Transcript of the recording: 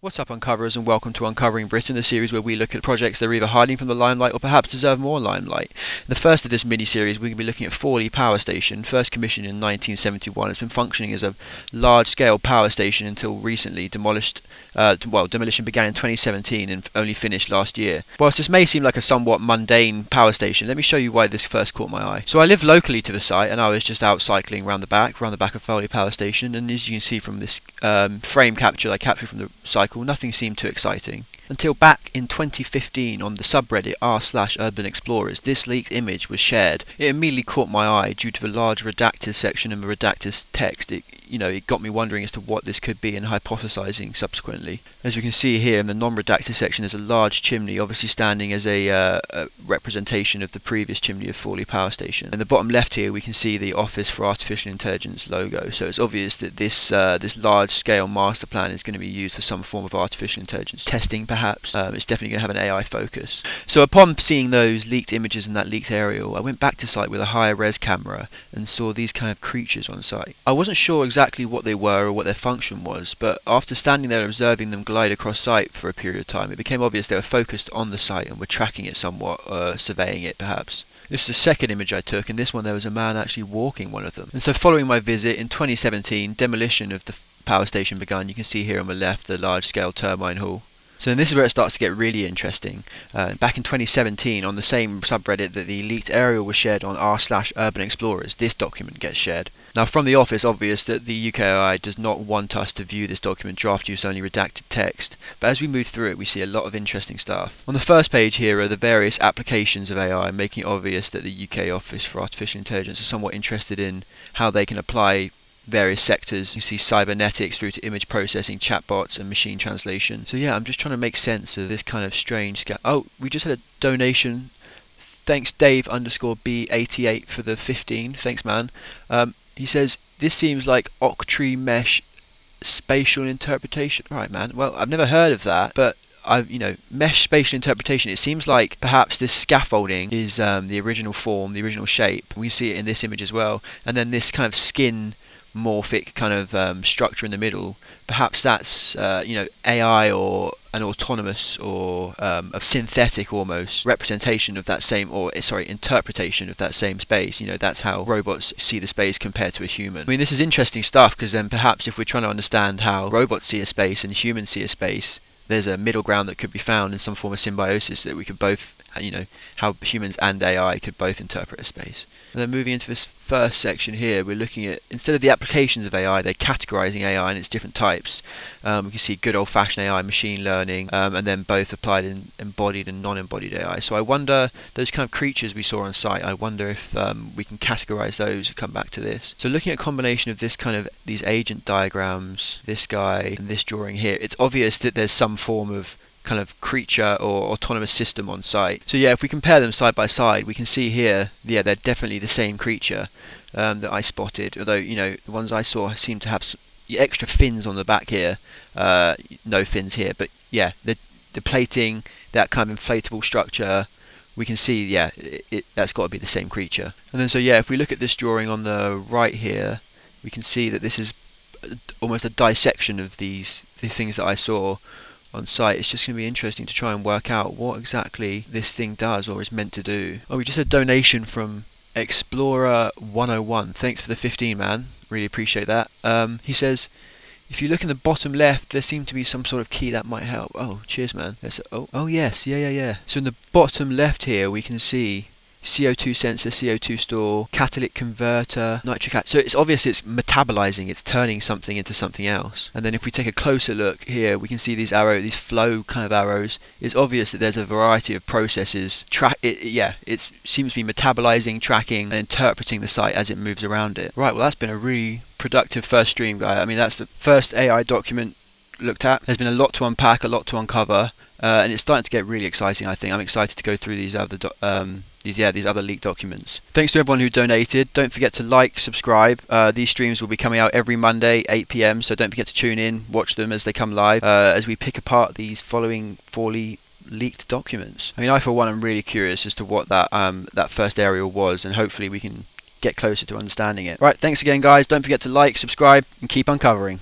What's up, Uncoverers, and welcome to Uncovering Britain, a series where we look at projects that are either hiding from the limelight or perhaps deserve more limelight. In the first of this mini-series, we're going to be looking at Fawley Power Station, first commissioned in 1971. It's been functioning as a large-scale power station until recently. Demolition began in 2017 and only finished last year. Whilst this may seem like a somewhat mundane power station, let me show you why this first caught my eye. So I live locally to the site, and I was just out cycling around the back of Fawley Power Station, and as you can see from this frame capture I captured from the cycle, nothing seemed too exciting. Until back in 2015 on the subreddit r/Urban Explorers, this leaked image was shared. It immediately caught my eye due to the large redacted section and the redacted text. It got me wondering as to what this could be and hypothesizing subsequently. As we can see here in the non-redacted section, there's a large chimney, obviously standing as a representation of the previous chimney of Fawley Power Station. In the bottom left here, we can see the Office for Artificial Intelligence logo. So it's obvious that this large-scale master plan is going to be used for some form of artificial intelligence testing, perhaps. It's definitely going to have an AI focus. So upon seeing those leaked images in that leaked aerial, I went back to site with a higher res camera and saw these kind of creatures on site. I wasn't sure exactly what they were or what their function was, but after standing there and observing them glide across site for a period of time, it became obvious they were focused on the site and were tracking it somewhat, surveying it perhaps. This is the second image I took, and this one there was a man actually walking one of them. And so following my visit in 2017, demolition of the power station began. You can see here on the left the large-scale turbine hall. So this is where it starts to get really interesting. Back in 2017, on the same subreddit that the leaked aerial was shared on r/Urban Explorers, this document gets shared. Now, from the off, it's obvious that the UK GOV does not want us to view this document draft use only redacted text, but as we move through it, we see a lot of interesting stuff. On the first page here are the various applications of AI, making it obvious that the UK Office for Artificial Intelligence is somewhat interested in how they can apply various sectors. You see cybernetics through to image processing, chatbots and machine translation. So yeah, I'm just trying to make sense of this kind of strange Oh, we just had a donation. Thanks Dave_B88 for the 15. Thanks, man. He says this seems like Octree mesh spatial interpretation. Right, man. Well, I've never heard of that, but mesh spatial interpretation, it seems like perhaps this scaffolding is the original form, the original shape. We see it in this image as well, and then this kind of skin morphic kind of structure in the middle, perhaps that's AI or an autonomous or a synthetic almost representation of that same, interpretation of that same space. That's how robots see the space compared to a human. I mean, this is interesting stuff, because then perhaps if we're trying to understand how robots see a space and humans see a space, there's a middle ground that could be found in some form of symbiosis that we could both, how humans and AI could both interpret a space. And then moving into this first section here, we're looking at, instead of the applications of AI, they're categorizing AI in its different types. We can see good old-fashioned AI, machine learning, and then both applied in embodied and non-embodied AI. So I wonder, those kind of creatures we saw on site, I wonder if we can categorize those and come back to this. So looking at a combination of these agent diagrams, this guy, and this drawing here, it's obvious that there's some form of kind of creature or autonomous system on site. So yeah, if we compare them side by side, we can see here, yeah, they're definitely the same creature that I spotted, although the ones I saw seem to have extra fins on the back here, no fins here, but yeah, the plating, that kind of inflatable structure, we can see, yeah, that's got to be the same creature. And then so yeah, if we look at this drawing on the right here, we can see that this is almost a dissection of the things that I saw on site. It's just going to be interesting to try and work out what exactly this thing does or is meant to do. Oh, we just had a donation from Explorer 101. Thanks for the 15, man. Really appreciate that. He says, if you look in the bottom left, there seems to be some sort of key that might help. Oh, cheers, man. Oh yes, yeah. So in the bottom left here, we can see CO2 sensor, CO2 store, catalytic converter, nitric acid. So it's obvious it's metabolizing, it's turning something into something else. And then if we take a closer look here, we can see these flow kind of arrows. It's obvious that there's a variety of processes. It seems to be metabolizing, tracking, and interpreting the site as it moves around it. Right, well, that's been a really productive first stream, guy. I mean, that's the first AI document looked at. There's been a lot to unpack, a lot to uncover. And it's starting to get really exciting, I think. I'm excited to go through these other these other leaked documents. Thanks to everyone who donated. Don't forget to like, subscribe. These streams will be coming out every Monday, 8 PM, so don't forget to tune in, watch them as they come live, as we pick apart these following Fawley leaked documents. I mean, I for one am really curious as to what that first aerial was, and hopefully we can get closer to understanding it. Right, thanks again, guys. Don't forget to like, subscribe, and keep uncovering.